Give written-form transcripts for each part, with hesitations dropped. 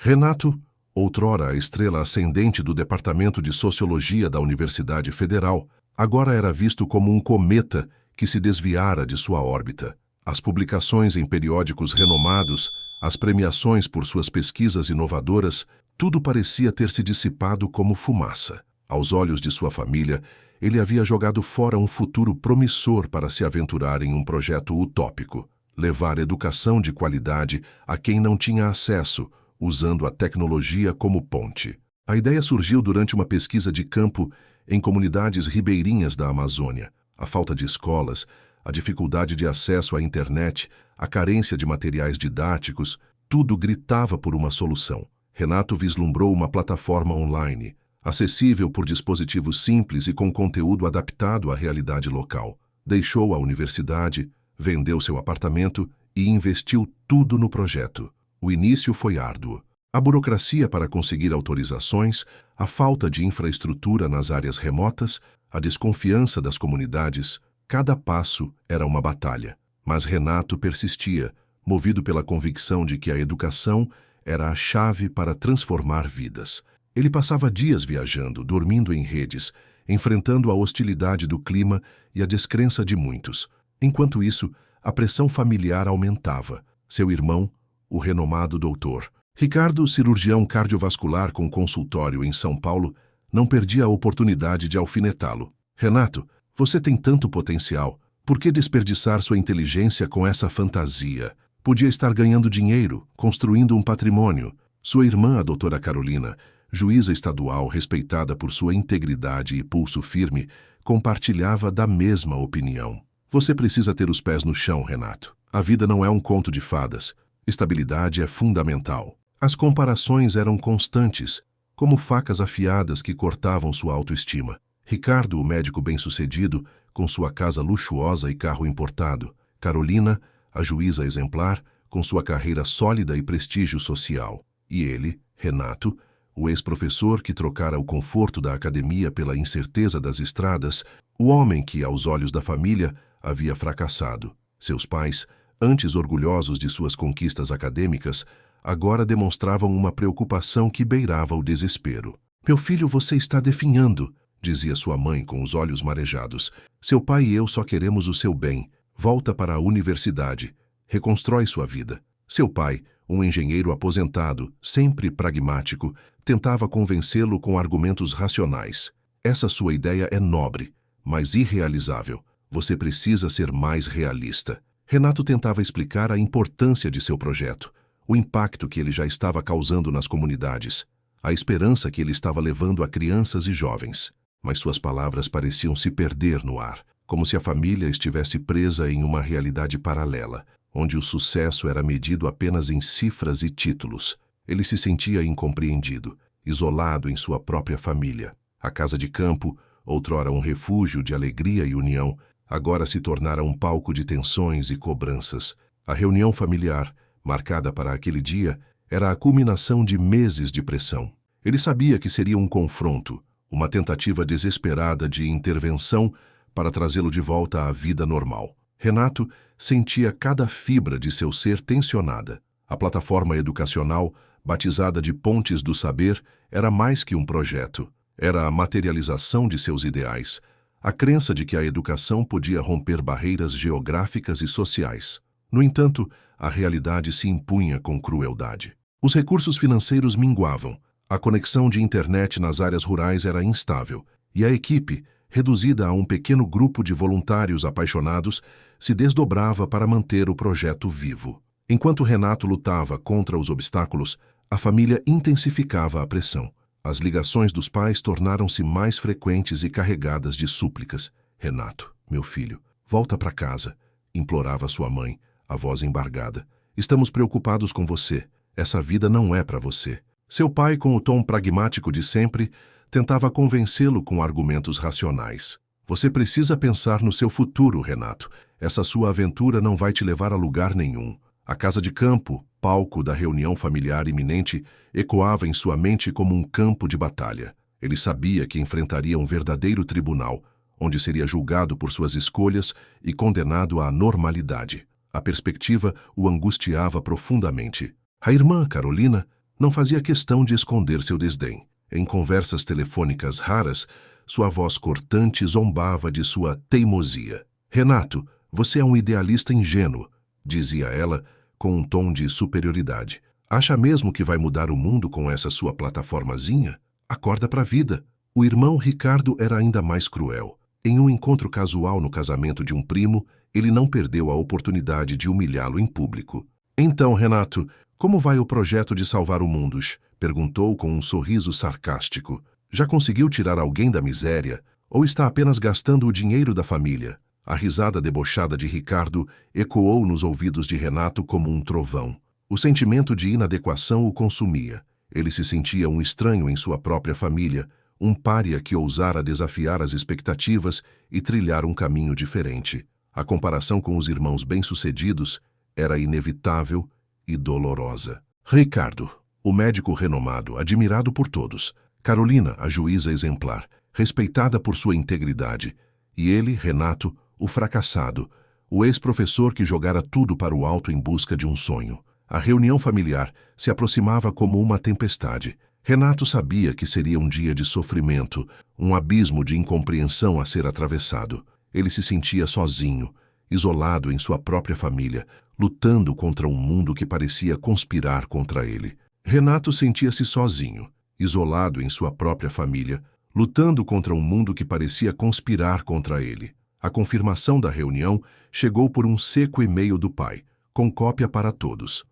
Renato, outrora a estrela ascendente do Departamento de Sociologia da Universidade Federal, agora era visto como um cometa que se desviara de sua órbita. As publicações em periódicos renomados, as premiações por suas pesquisas inovadoras, tudo parecia ter se dissipado como fumaça. Aos olhos de sua família, ele havia jogado fora um futuro promissor para se aventurar em um projeto utópico, levar educação de qualidade a quem não tinha acesso, usando a tecnologia como ponte. A ideia surgiu durante uma pesquisa de campo em comunidades ribeirinhas da Amazônia. A falta de escolas, a dificuldade de acesso à internet, a carência de materiais didáticos, tudo gritava por uma solução. Renato vislumbrou uma plataforma online, acessível por dispositivos simples e com conteúdo adaptado à realidade local. Deixou a universidade, vendeu seu apartamento e investiu tudo no projeto. O início foi árduo. A burocracia para conseguir autorizações, a falta de infraestrutura nas áreas remotas, a desconfiança das comunidades, cada passo era uma batalha. Mas Renato persistia, movido pela convicção de que a educação era a chave para transformar vidas. Ele passava dias viajando, dormindo em redes, enfrentando a hostilidade do clima e a descrença de muitos. Enquanto isso, a pressão familiar aumentava. Seu irmão, o renomado doutor Ricardo, cirurgião cardiovascular com consultório em São Paulo, não perdia a oportunidade de alfinetá-lo. Renato, você tem tanto potencial. Por que desperdiçar sua inteligência com essa fantasia? Podia estar ganhando dinheiro, construindo um patrimônio. Sua irmã, a doutora Carolina, juíza estadual respeitada por sua integridade e pulso firme, compartilhava da mesma opinião. Você precisa ter os pés no chão, Renato. A vida não é um conto de fadas. Estabilidade é fundamental. As comparações eram constantes, como facas afiadas que cortavam sua autoestima. Ricardo, o médico bem-sucedido, com sua casa luxuosa e carro importado. Carolina, a juíza exemplar, com sua carreira sólida e prestígio social. E ele, Renato, o ex-professor que trocara o conforto da academia pela incerteza das estradas, o homem que, aos olhos da família, havia fracassado. Seus pais, antes orgulhosos de suas conquistas acadêmicas, agora demonstravam uma preocupação que beirava o desespero. "Meu filho, você está definhando", dizia sua mãe com os olhos marejados. "Seu pai e eu só queremos o seu bem. Volta para a universidade. Reconstrói sua vida." Seu pai, um engenheiro aposentado, sempre pragmático, tentava convencê-lo com argumentos racionais. "Essa sua ideia é nobre, mas irrealizável. Você precisa ser mais realista." Renato tentava explicar a importância de seu projeto, o impacto que ele já estava causando nas comunidades, a esperança que ele estava levando a crianças e jovens. Mas suas palavras pareciam se perder no ar, como se a família estivesse presa em uma realidade paralela, onde o sucesso era medido apenas em cifras e títulos. Ele se sentia incompreendido, isolado em sua própria família. A casa de campo, outrora um refúgio de alegria e união, agora se tornara um palco de tensões e cobranças. A reunião familiar, marcada para aquele dia, era a culminação de meses de pressão. Ele sabia que seria um confronto, uma tentativa desesperada de intervenção para trazê-lo de volta à vida normal. Renato sentia cada fibra de seu ser tensionada. A plataforma educacional, batizada de Pontes do Saber, era mais que um projeto. Era a materialização de seus ideais, a crença de que a educação podia romper barreiras geográficas e sociais. No entanto, a realidade se impunha com crueldade. Os recursos financeiros minguavam, a conexão de internet nas áreas rurais era instável, e a equipe, reduzida a um pequeno grupo de voluntários apaixonados, se desdobrava para manter o projeto vivo. Enquanto Renato lutava contra os obstáculos, a família intensificava a pressão. As ligações dos pais tornaram-se mais frequentes e carregadas de súplicas. "Renato, meu filho, volta para casa", implorava sua mãe, a voz embargada. "Estamos preocupados com você. Essa vida não é para você." Seu pai, com o tom pragmático de sempre, tentava convencê-lo com argumentos racionais. "Você precisa pensar no seu futuro, Renato. Essa sua aventura não vai te levar a lugar nenhum." A casa de campo, palco da reunião familiar iminente, ecoava em sua mente como um campo de batalha. Ele sabia que enfrentaria um verdadeiro tribunal, onde seria julgado por suas escolhas e condenado à normalidade. A perspectiva o angustiava profundamente. A irmã, Carolina, Não fazia questão de esconder seu desdém. Em conversas telefônicas raras, sua voz cortante zombava de sua teimosia. Renato, você é um idealista ingênuo, dizia ela com um tom de superioridade. Acha mesmo que vai mudar o mundo com essa sua plataformazinha? Acorda pra vida. O irmão Ricardo era ainda mais cruel. Em um encontro casual no casamento de um primo, ele não perdeu a oportunidade de humilhá-lo em público. Então, Renato, como vai o projeto de salvar o mundo? Perguntou com um sorriso sarcástico. Já conseguiu tirar alguém da miséria? Ou está apenas gastando o dinheiro da família? A risada debochada de Ricardo ecoou nos ouvidos de Renato como um trovão. O sentimento de inadequação o consumia. Ele se sentia um estranho em sua própria família, um pária que ousara desafiar as expectativas e trilhar um caminho diferente. A comparação com os irmãos bem-sucedidos era inevitável e dolorosa. Ricardo, o médico renomado, admirado por todos. Carolina, a juíza exemplar, respeitada por sua integridade. E ele, Renato, o fracassado, o ex-professor que jogara tudo para o alto em busca de um sonho. A reunião familiar se aproximava como uma tempestade. Renato sabia que seria um dia de sofrimento, um abismo de incompreensão a ser atravessado. Ele se sentia sozinho, isolado em sua própria família, lutando contra um mundo que parecia conspirar contra ele. Renato sentia-se sozinho, isolado em sua própria família, lutando contra um mundo que parecia conspirar contra ele. A confirmação da reunião chegou por um seco e-mail do pai, com cópia para todos.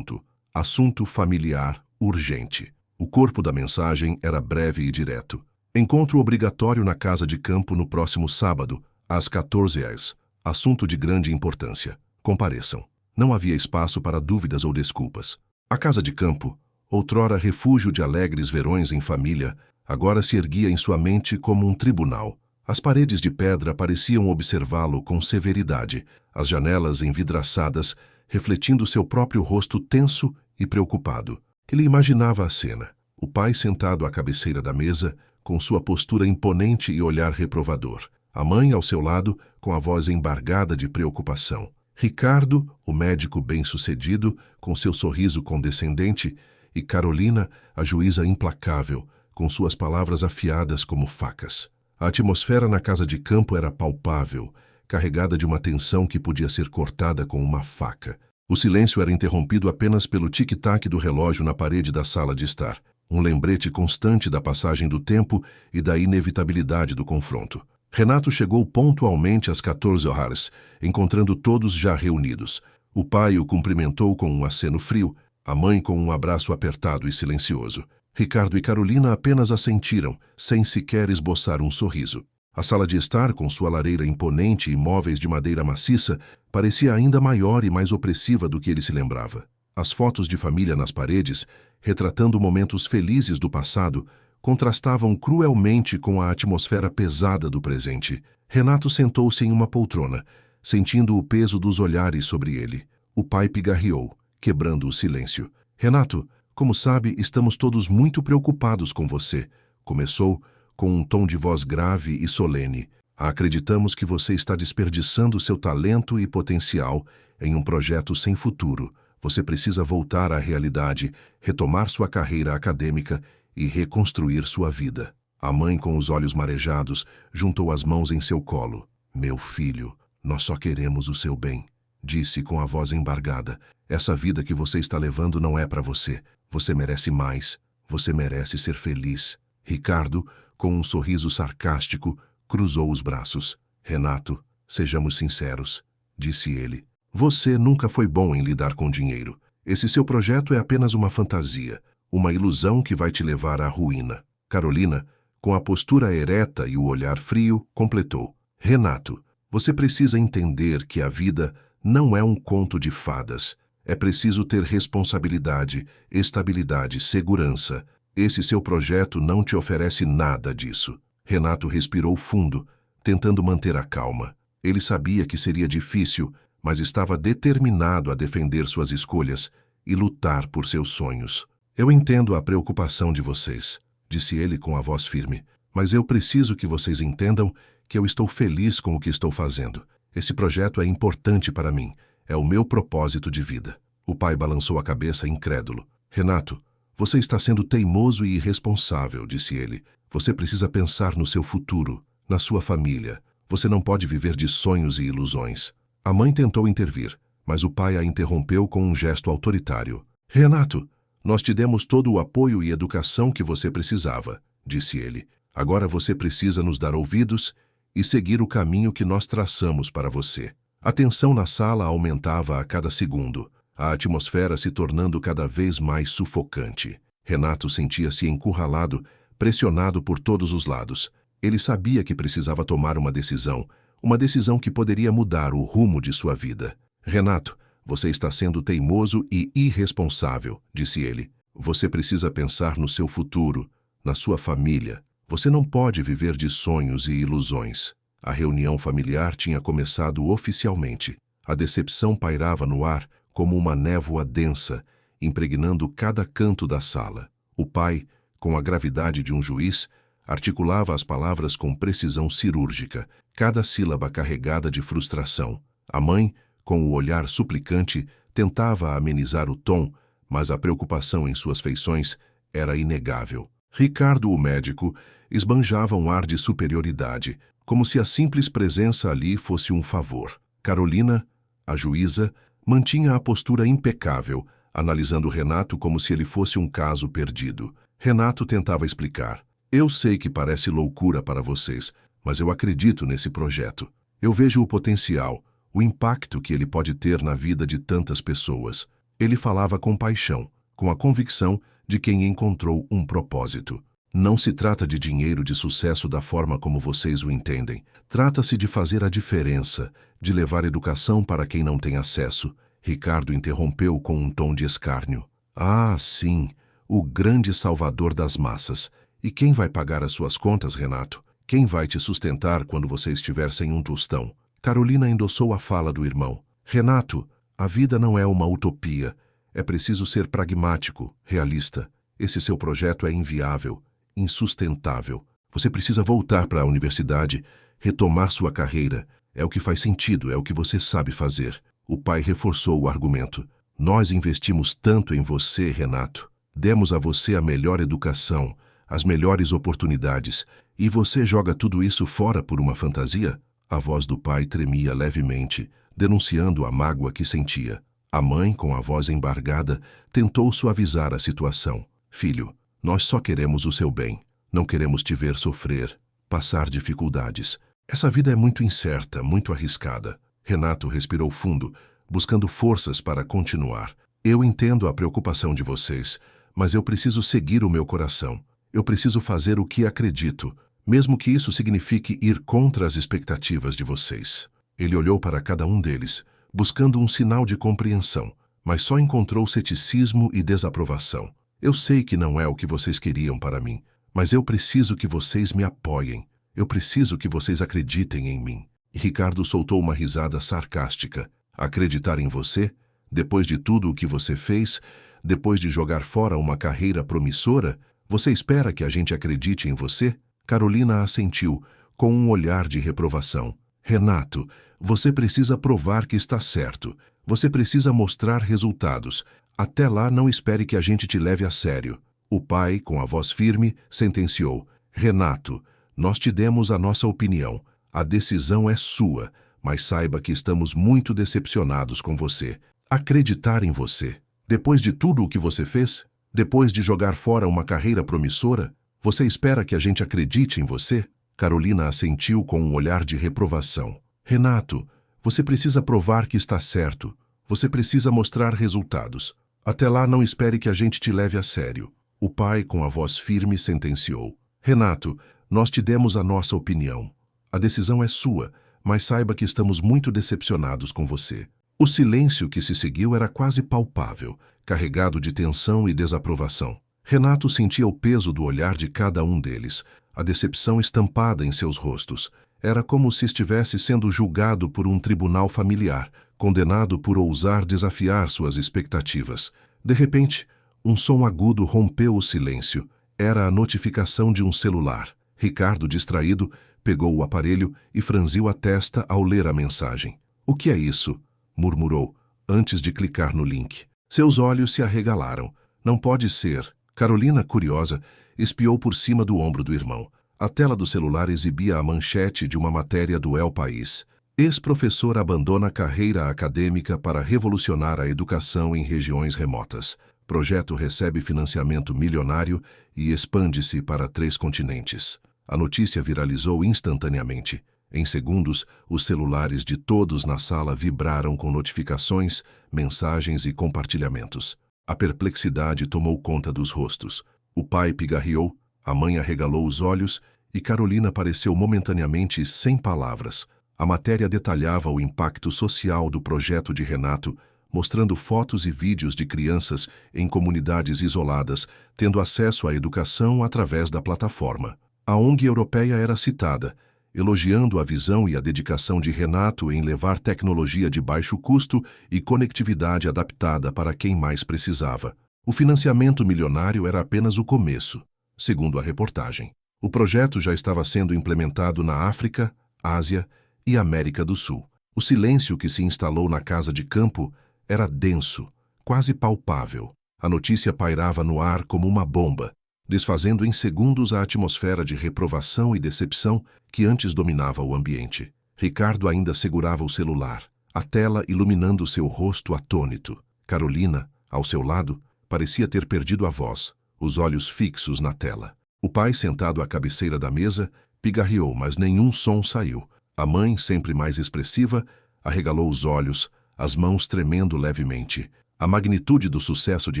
Assunto familiar urgente. O corpo da mensagem era breve e direto. Encontro obrigatório na casa de campo no próximo sábado, às 14 horas. Assunto de grande importância. Compareçam. Não havia espaço para dúvidas ou desculpas. A casa de campo, outrora refúgio de alegres verões em família, agora se erguia em sua mente como um tribunal. As paredes de pedra pareciam observá-lo com severidade, as janelas envidraçadas, refletindo seu próprio rosto tenso e preocupado. Ele imaginava a cena. O pai sentado à cabeceira da mesa, com sua postura imponente e olhar reprovador. A mãe ao seu lado, com a voz embargada de preocupação. Ricardo, o médico bem-sucedido, com seu sorriso condescendente, e Carolina, a juíza implacável, com suas palavras afiadas como facas. A atmosfera na casa de campo era palpável, carregada de uma tensão que podia ser cortada com uma faca. O silêncio era interrompido apenas pelo tic-tac do relógio na parede da sala de estar, um lembrete constante da passagem do tempo e da inevitabilidade do confronto. Renato chegou pontualmente às 14 horas, encontrando todos já reunidos. O pai o cumprimentou com um aceno frio, a mãe com um abraço apertado e silencioso. Ricardo e Carolina apenas assentiram, sem sequer esboçar um sorriso. A sala de estar, com sua lareira imponente e móveis de madeira maciça, parecia ainda maior e mais opressiva do que ele se lembrava. As fotos de família nas paredes, retratando momentos felizes do passado, contrastavam cruelmente com a atmosfera pesada do presente. Renato sentou-se em uma poltrona, sentindo o peso dos olhares sobre ele. O pai pigarreou, quebrando o silêncio. Renato, como sabe, estamos todos muito preocupados com você, começou com um tom de voz grave e solene. Acreditamos que você está desperdiçando seu talento e potencial em um projeto sem futuro. Você precisa voltar à realidade, retomar sua carreira acadêmica e reconstruir sua vida. A mãe, com os olhos marejados, juntou as mãos em seu colo. Meu filho, nós só queremos o seu bem, disse com a voz embargada. Essa vida que você está levando não é para você. Você merece mais. Você merece ser feliz. Ricardo, com um sorriso sarcástico, cruzou os braços. Renato, sejamos sinceros, disse ele. Você nunca foi bom em lidar com dinheiro. Esse seu projeto é apenas uma fantasia, uma ilusão que vai te levar à ruína. Carolina, com a postura ereta e o olhar frio, completou. Renato, você precisa entender que a vida não é um conto de fadas. É preciso ter responsabilidade, estabilidade, segurança. Esse seu projeto não te oferece nada disso. Renato respirou fundo, tentando manter a calma. Ele sabia que seria difícil, mas estava determinado a defender suas escolhas e lutar por seus sonhos. Eu entendo a preocupação de vocês, disse ele com a voz firme, mas eu preciso que vocês entendam que eu estou feliz com o que estou fazendo. Esse projeto é importante para mim. É o meu propósito de vida. O pai balançou a cabeça incrédulo. Renato, Você está sendo teimoso e irresponsável, disse ele. Você precisa pensar no seu futuro, na sua família. Você não pode viver de sonhos e ilusões. A mãe tentou intervir, mas o pai a interrompeu com um gesto autoritário. Renato, nós te demos todo o apoio e educação que você precisava, disse ele. Agora você precisa nos dar ouvidos e seguir o caminho que nós traçamos para você. A tensão na sala aumentava a cada segundo, a atmosfera se tornando cada vez mais sufocante. Renato sentia-se encurralado, pressionado por todos os lados. Ele sabia que precisava tomar uma decisão que poderia mudar o rumo de sua vida. Renato, você está sendo teimoso e irresponsável, disse ele. Você precisa pensar no seu futuro, na sua família. Você não pode viver de sonhos e ilusões. A reunião familiar tinha começado oficialmente. A decepção pairava no ar como uma névoa densa, impregnando cada canto da sala. O pai, com a gravidade de um juiz, articulava as palavras com precisão cirúrgica, cada sílaba carregada de frustração. A mãe, com o olhar suplicante, tentava amenizar o tom, mas a preocupação em suas feições era inegável. Ricardo, o médico, esbanjava um ar de superioridade, como se a simples presença ali fosse um favor. Carolina, a juíza, mantinha a postura impecável, analisando Renato como se ele fosse um caso perdido. Renato tentava explicar. Eu sei que parece loucura para vocês, mas eu acredito nesse projeto. Eu vejo o potencial, o impacto que ele pode ter na vida de tantas pessoas. Ele falava com paixão, com a convicção de quem encontrou um propósito. Não se trata de dinheiro de sucesso da forma como vocês o entendem. Trata-se de fazer a diferença, de levar educação para quem não tem acesso. Ricardo interrompeu com um tom de escárnio. Ah, sim, o grande salvador das massas. E quem vai pagar as suas contas, Renato? Quem vai te sustentar quando você estiver sem um tostão? Carolina endossou a fala do irmão. Renato, a vida não é uma utopia. É preciso ser pragmático, realista. Esse seu projeto é inviável, insustentável. Você precisa voltar para a universidade, retomar sua carreira. É o que faz sentido, é o que você sabe fazer. O pai reforçou o argumento. Nós investimos tanto em você, Renato. Demos a você a melhor educação, as melhores oportunidades, e você joga tudo isso fora por uma fantasia? A voz do pai tremia levemente, denunciando a mágoa que sentia. A mãe, com a voz embargada, tentou suavizar a situação. Filho, nós só queremos o seu bem. Não queremos te ver sofrer, passar dificuldades. Essa vida é muito incerta, muito arriscada. Renato respirou fundo, buscando forças para continuar. Eu entendo a preocupação de vocês, mas eu preciso seguir o meu coração. Eu preciso fazer o que acredito, mesmo que isso signifique ir contra as expectativas de vocês. Ele olhou para cada um deles, buscando um sinal de compreensão, mas só encontrou ceticismo e desaprovação. Eu sei que não é o que vocês queriam para mim, mas eu preciso que vocês me apoiem. Eu preciso que vocês acreditem em mim. E Ricardo soltou uma risada sarcástica. Acreditar em você? Depois de tudo o que você fez? Depois de jogar fora uma carreira promissora? Você espera que a gente acredite em você? Carolina assentiu, com um olhar de reprovação. Renato, você precisa provar que está certo. Você precisa mostrar resultados. Até lá, não espere que a gente te leve a sério. O pai, com a voz firme, sentenciou. Renato, nós te demos a nossa opinião. A decisão é sua, mas saiba que estamos muito decepcionados com você. Acreditar em você. Depois de tudo o que você fez? Depois de jogar fora uma carreira promissora? Você espera que a gente acredite em você? Carolina assentiu com um olhar de reprovação. Renato, você precisa provar que está certo. Você precisa mostrar resultados. Até lá, não espere que a gente te leve a sério. O pai, com a voz firme, sentenciou. Renato, nós te demos a nossa opinião. A decisão é sua, mas saiba que estamos muito decepcionados com você. O silêncio que se seguiu era quase palpável, carregado de tensão e desaprovação. Renato sentia o peso do olhar de cada um deles, a decepção estampada em seus rostos. Era como se estivesse sendo julgado por um tribunal familiar, condenado por ousar desafiar suas expectativas. De repente, um som agudo rompeu o silêncio. Era a notificação de um celular. Ricardo, distraído, pegou o aparelho e franziu a testa ao ler a mensagem. O que é isso? Murmurou, antes de clicar no link. Seus olhos se arregalaram. Não pode ser. Carolina, curiosa, espiou por cima do ombro do irmão. A tela do celular exibia a manchete de uma matéria do El País. Ex-professor abandona carreira acadêmica para revolucionar a educação em regiões remotas. Projeto recebe financiamento milionário e expande-se para 3 continentes. A notícia viralizou instantaneamente. Em segundos, os celulares de todos na sala vibraram com notificações, mensagens e compartilhamentos. A perplexidade tomou conta dos rostos. O pai pigarreou, a mãe arregalou os olhos e Carolina pareceu momentaneamente sem palavras. A matéria detalhava o impacto social do projeto de Renato, mostrando fotos e vídeos de crianças em comunidades isoladas, tendo acesso à educação através da plataforma. A ONG europeia era citada, elogiando a visão e a dedicação de Renato em levar tecnologia de baixo custo e conectividade adaptada para quem mais precisava. O financiamento milionário era apenas o começo, segundo a reportagem. O projeto já estava sendo implementado na África, Ásia e América do Sul. O silêncio que se instalou na casa de campo era denso, quase palpável. A notícia pairava no ar como uma bomba, desfazendo em segundos a atmosfera de reprovação e decepção que antes dominava o ambiente. Ricardo ainda segurava o celular, a tela iluminando seu rosto atônito. Carolina, ao seu lado, parecia ter perdido a voz, os olhos fixos na tela. O pai, sentado à cabeceira da mesa, pigarreou, mas nenhum som saiu. A mãe, sempre mais expressiva, arregalou os olhos, as mãos tremendo levemente. A magnitude do sucesso de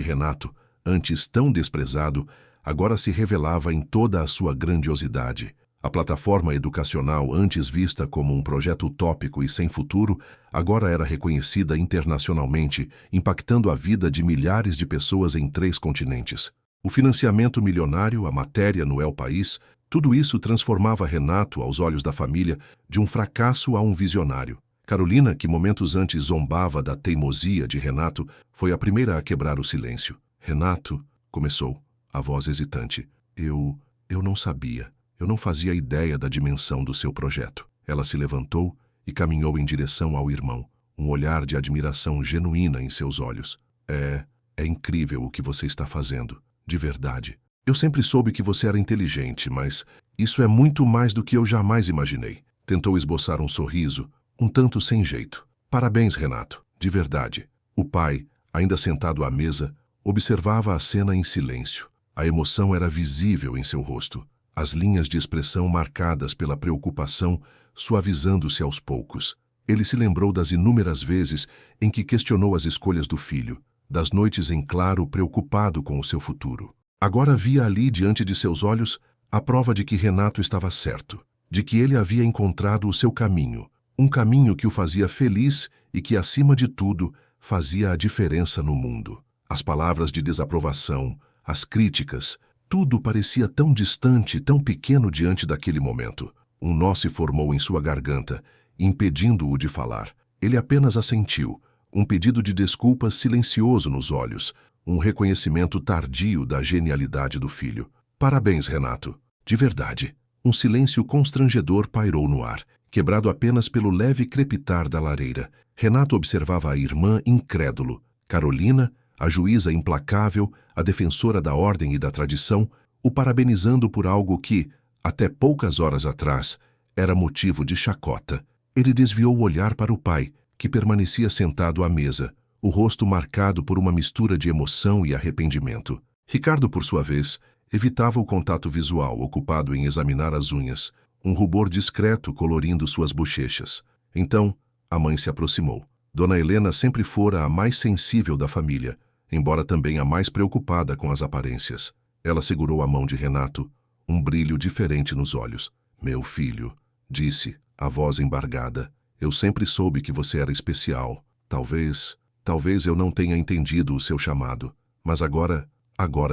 Renato, antes tão desprezado, agora se revelava em toda a sua grandiosidade. A plataforma educacional, antes vista como um projeto utópico e sem futuro, agora era reconhecida internacionalmente, impactando a vida de milhares de pessoas em 3 continentes. O financiamento milionário, a matéria no El País, tudo isso transformava Renato, aos olhos da família, de um fracasso a um visionário. Carolina, que momentos antes zombava da teimosia de Renato, foi a primeira a quebrar o silêncio. Renato, começou, a voz hesitante. Eu não sabia. Eu não fazia ideia da dimensão do seu projeto. Ela se levantou e caminhou em direção ao irmão, um olhar de admiração genuína em seus olhos. É incrível o que você está fazendo, de verdade. Eu sempre soube que você era inteligente, mas isso é muito mais do que eu jamais imaginei. Tentou esboçar um sorriso, um tanto sem jeito. Parabéns, Renato, de verdade. O pai, ainda sentado à mesa, observava a cena em silêncio. A emoção era visível em seu rosto, as linhas de expressão marcadas pela preocupação suavizando-se aos poucos. Ele se lembrou das inúmeras vezes em que questionou as escolhas do filho, das noites em claro preocupado com o seu futuro. Agora via ali diante de seus olhos a prova de que Renato estava certo, de que ele havia encontrado o seu caminho, um caminho que o fazia feliz e que, acima de tudo, fazia a diferença no mundo. As palavras de desaprovação, as críticas, tudo parecia tão distante, tão pequeno diante daquele momento. Um nó se formou em sua garganta, impedindo-o de falar. Ele apenas assentiu, um pedido de desculpas silencioso nos olhos, um reconhecimento tardio da genialidade do filho. Parabéns, Renato. De verdade. Um silêncio constrangedor pairou no ar, quebrado apenas pelo leve crepitar da lareira. Renato observava a irmã incrédulo. Carolina, a juíza implacável, a defensora da ordem e da tradição, o parabenizando por algo que, até poucas horas atrás, era motivo de chacota. Ele desviou o olhar para o pai, que permanecia sentado à mesa, o rosto marcado por uma mistura de emoção e arrependimento. Ricardo, por sua vez, evitava o contato visual, ocupado em examinar as unhas, um rubor discreto colorindo suas bochechas. Então, a mãe se aproximou. Dona Helena sempre fora a mais sensível da família, embora também a mais preocupada com as aparências. Ela segurou a mão de Renato, um brilho diferente nos olhos. Meu filho, disse, a voz embargada, eu sempre soube que você era especial. Talvez eu não tenha entendido o seu chamado, mas agora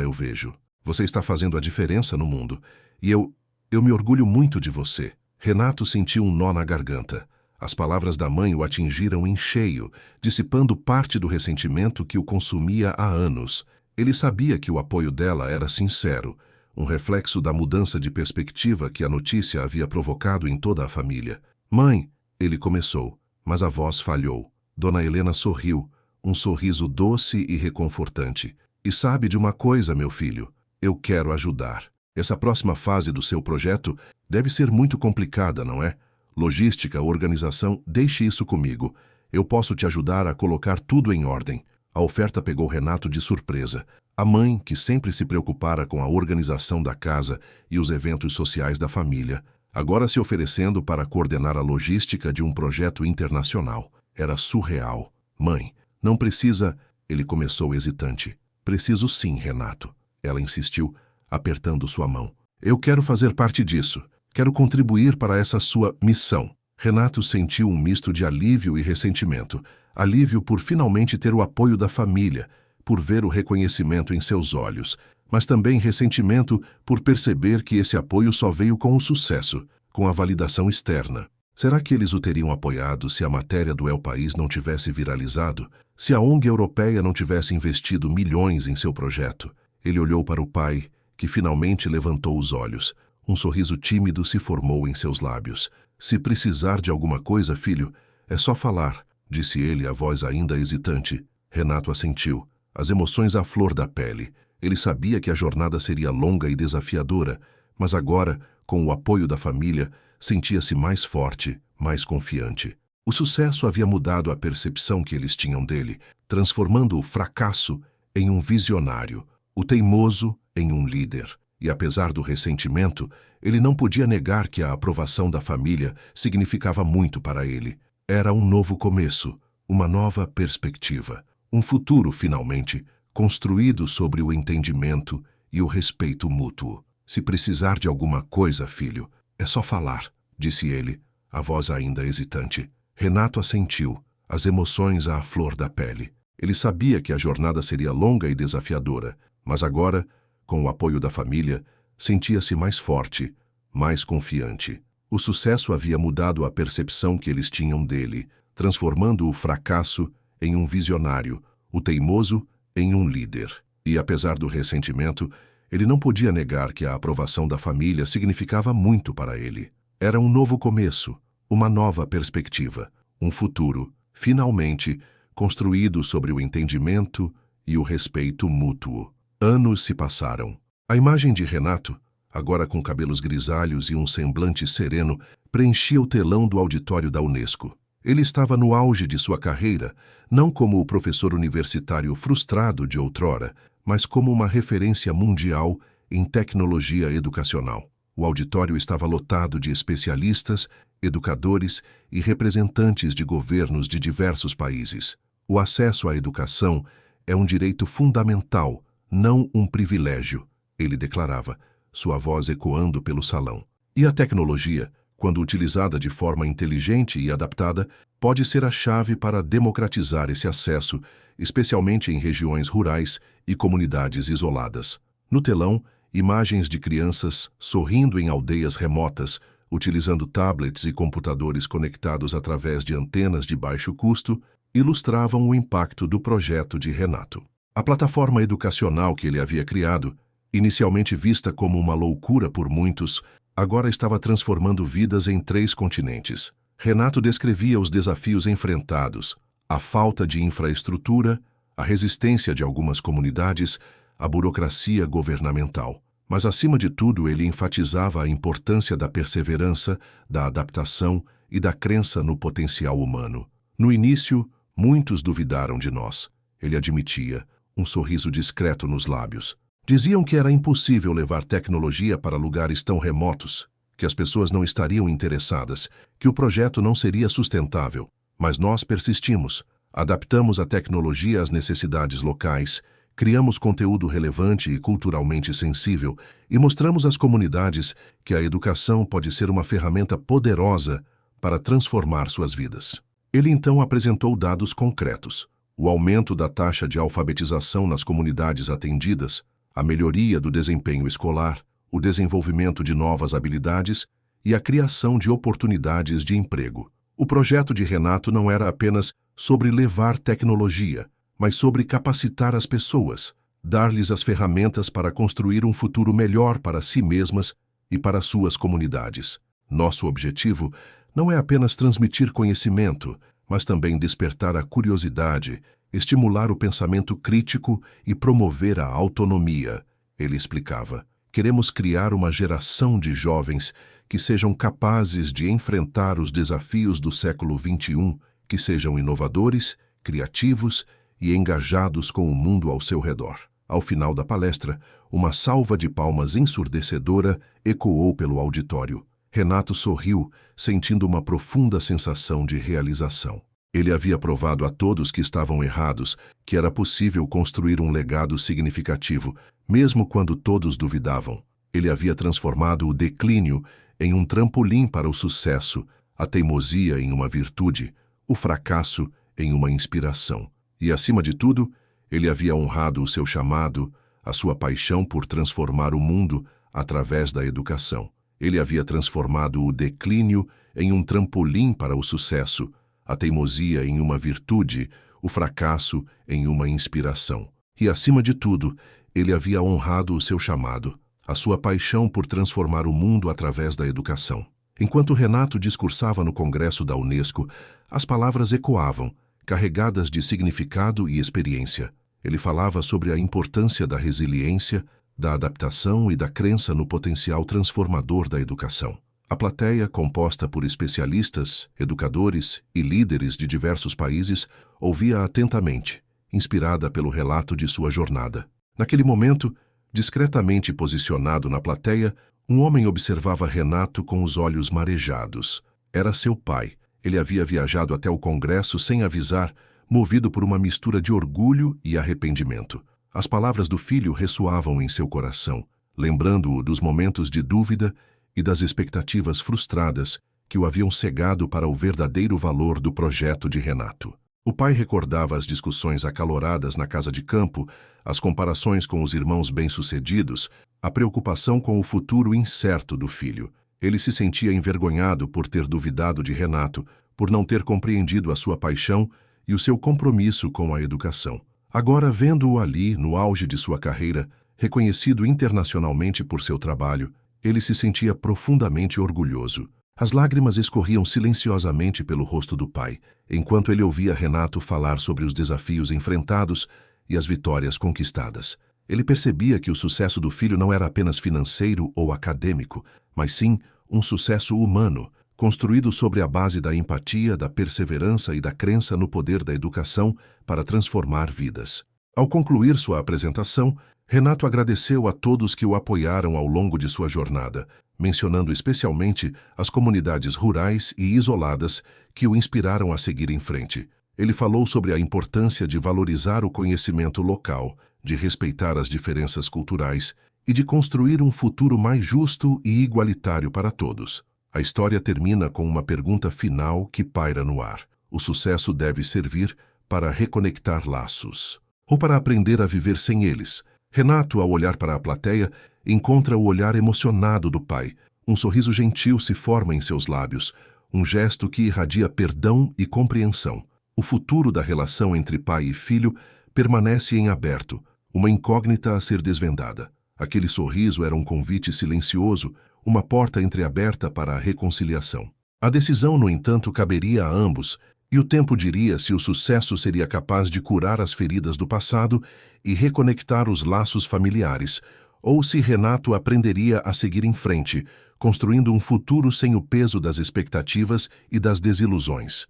eu vejo. Você está fazendo a diferença no mundo, e eu me orgulho muito de você. Renato sentiu um nó na garganta. As palavras da mãe o atingiram em cheio, dissipando parte do ressentimento que o consumia há anos. Ele sabia que o apoio dela era sincero, um reflexo da mudança de perspectiva que a notícia havia provocado em toda a família. Mãe, ele começou, mas a voz falhou. Dona Helena sorriu, um sorriso doce e reconfortante. E sabe de uma coisa, meu filho? Eu quero ajudar. Essa próxima fase do seu projeto deve ser muito complicada, não é? Logística, organização, deixe isso comigo. Eu posso te ajudar a colocar tudo em ordem. A oferta pegou Renato de surpresa. A mãe, que sempre se preocupara com a organização da casa e os eventos sociais da família, agora se oferecendo para coordenar a logística de um projeto internacional. Era surreal. Mãe, não precisa... Ele começou hesitante. Preciso sim, Renato. Ela insistiu, apertando sua mão. Eu quero fazer parte disso. Quero contribuir para essa sua missão. Renato sentiu um misto de alívio e ressentimento. Alívio por finalmente ter o apoio da família, por ver o reconhecimento em seus olhos, mas também ressentimento por perceber que esse apoio só veio com o sucesso, com a validação externa. Será que eles o teriam apoiado se a matéria do El País não tivesse viralizado? Se a ONG europeia não tivesse investido milhões em seu projeto? Ele olhou para o pai, que finalmente levantou os olhos. Um sorriso tímido se formou em seus lábios. Se precisar de alguma coisa, filho, é só falar, disse ele, a voz ainda hesitante. Renato assentiu, as emoções à flor da pele. Ele sabia que a jornada seria longa e desafiadora, mas agora, com o apoio da família, sentia-se mais forte, mais confiante. O sucesso havia mudado a percepção que eles tinham dele, transformando o fracasso em um visionário, o teimoso em um líder. E apesar do ressentimento, ele não podia negar que a aprovação da família significava muito para ele. Era um novo começo, uma nova perspectiva, um futuro, finalmente, construído sobre o entendimento e o respeito mútuo. Se precisar de alguma coisa, filho, é só falar, disse ele, a voz ainda hesitante. Renato assentiu, as emoções à flor da pele. Ele sabia que a jornada seria longa e desafiadora, mas agora, com o apoio da família, sentia-se mais forte, mais confiante. O sucesso havia mudado a percepção que eles tinham dele, transformando o fracasso em um visionário, o teimoso em um líder. E apesar do ressentimento, ele não podia negar que a aprovação da família significava muito para ele. Era um novo começo, uma nova perspectiva, um futuro, finalmente, construído sobre o entendimento e o respeito mútuo. Anos se passaram. A imagem de Renato, agora com cabelos grisalhos e um semblante sereno, preenchia o telão do auditório da Unesco. Ele estava no auge de sua carreira, não como o professor universitário frustrado de outrora, mas como uma referência mundial em tecnologia educacional. O auditório estava lotado de especialistas, educadores e representantes de governos de diversos países. O acesso à educação é um direito fundamental, não um privilégio, ele declarava, sua voz ecoando pelo salão. E a tecnologia, quando utilizada de forma inteligente e adaptada, pode ser a chave para democratizar esse acesso, especialmente em regiões rurais e comunidades isoladas. No telão, imagens de crianças sorrindo em aldeias remotas, utilizando tablets e computadores conectados através de antenas de baixo custo, ilustravam o impacto do projeto de Renato. A plataforma educacional que ele havia criado, inicialmente vista como uma loucura por muitos, agora estava transformando vidas em 3 continentes. Renato descrevia os desafios enfrentados, a falta de infraestrutura, a resistência de algumas comunidades, a burocracia governamental. Mas, acima de tudo, ele enfatizava a importância da perseverança, da adaptação e da crença no potencial humano. No início, muitos duvidaram de nós. Ele admitia, um sorriso discreto nos lábios. Diziam que era impossível levar tecnologia para lugares tão remotos, que as pessoas não estariam interessadas, que o projeto não seria sustentável. Mas nós persistimos, adaptamos a tecnologia às necessidades locais, criamos conteúdo relevante e culturalmente sensível e mostramos às comunidades que a educação pode ser uma ferramenta poderosa para transformar suas vidas. Ele então apresentou dados concretos: o aumento da taxa de alfabetização nas comunidades atendidas, a melhoria do desempenho escolar, o desenvolvimento de novas habilidades e a criação de oportunidades de emprego. O projeto de Renato não era apenas sobre levar tecnologia, mas sobre capacitar as pessoas, dar-lhes as ferramentas para construir um futuro melhor para si mesmas e para suas comunidades. Nosso objetivo não é apenas transmitir conhecimento, mas também despertar a curiosidade, estimular o pensamento crítico e promover a autonomia. Ele explicava: queremos criar uma geração de jovens que sejam capazes de enfrentar os desafios do século XXI, que sejam inovadores, criativos e engajados com o mundo ao seu redor. Ao final da palestra, uma salva de palmas ensurdecedora ecoou pelo auditório. Renato sorriu, sentindo uma profunda sensação de realização. Ele havia provado a todos que estavam errados que era possível construir um legado significativo, mesmo quando todos duvidavam. Ele havia transformado o declínio em um trampolim para o sucesso, a teimosia em uma virtude, o fracasso em uma inspiração. E, acima de tudo, ele havia honrado o seu chamado, a sua paixão por transformar o mundo através da educação. Ele havia transformado o declínio em um trampolim para o sucesso, a teimosia em uma virtude, o fracasso em uma inspiração. E, acima de tudo, ele havia honrado o seu chamado, a sua paixão por transformar o mundo através da educação. Enquanto Renato discursava no Congresso da Unesco, as palavras ecoavam, carregadas de significado e experiência. Ele falava sobre a importância da resiliência, da adaptação e da crença no potencial transformador da educação. A plateia, composta por especialistas, educadores e líderes de diversos países, ouvia atentamente, inspirada pelo relato de sua jornada. Naquele momento, discretamente posicionado na plateia, um homem observava Renato com os olhos marejados. Era seu pai. Ele havia viajado até o Congresso sem avisar, movido por uma mistura de orgulho e arrependimento. As palavras do filho ressoavam em seu coração, lembrando-o dos momentos de dúvida e das expectativas frustradas que o haviam cegado para o verdadeiro valor do projeto de Renato. O pai recordava as discussões acaloradas na casa de campo, as comparações com os irmãos bem-sucedidos, a preocupação com o futuro incerto do filho. Ele se sentia envergonhado por ter duvidado de Renato, por não ter compreendido a sua paixão e o seu compromisso com a educação. Agora, vendo-o ali, no auge de sua carreira, reconhecido internacionalmente por seu trabalho, ele se sentia profundamente orgulhoso. As lágrimas escorriam silenciosamente pelo rosto do pai, enquanto ele ouvia Renato falar sobre os desafios enfrentados e as vitórias conquistadas. Ele percebia que o sucesso do filho não era apenas financeiro ou acadêmico, mas sim um sucesso humano, construído sobre a base da empatia, da perseverança e da crença no poder da educação para transformar vidas. Ao concluir sua apresentação, Renato agradeceu a todos que o apoiaram ao longo de sua jornada, mencionando especialmente as comunidades rurais e isoladas que o inspiraram a seguir em frente. Ele falou sobre a importância de valorizar o conhecimento local, de respeitar as diferenças culturais e de construir um futuro mais justo e igualitário para todos. A história termina com uma pergunta final que paira no ar. O sucesso deve servir para reconectar laços, ou para aprender a viver sem eles. Renato, ao olhar para a plateia, encontra o olhar emocionado do pai. Um sorriso gentil se forma em seus lábios, um gesto que irradia perdão e compreensão. O futuro da relação entre pai e filho permanece em aberto, uma incógnita a ser desvendada. Aquele sorriso era um convite silencioso, uma porta entreaberta para a reconciliação. A decisão, no entanto, caberia a ambos, e o tempo diria se o sucesso seria capaz de curar as feridas do passado e reconectar os laços familiares, ou se Renato aprenderia a seguir em frente, construindo um futuro sem o peso das expectativas e das desilusões.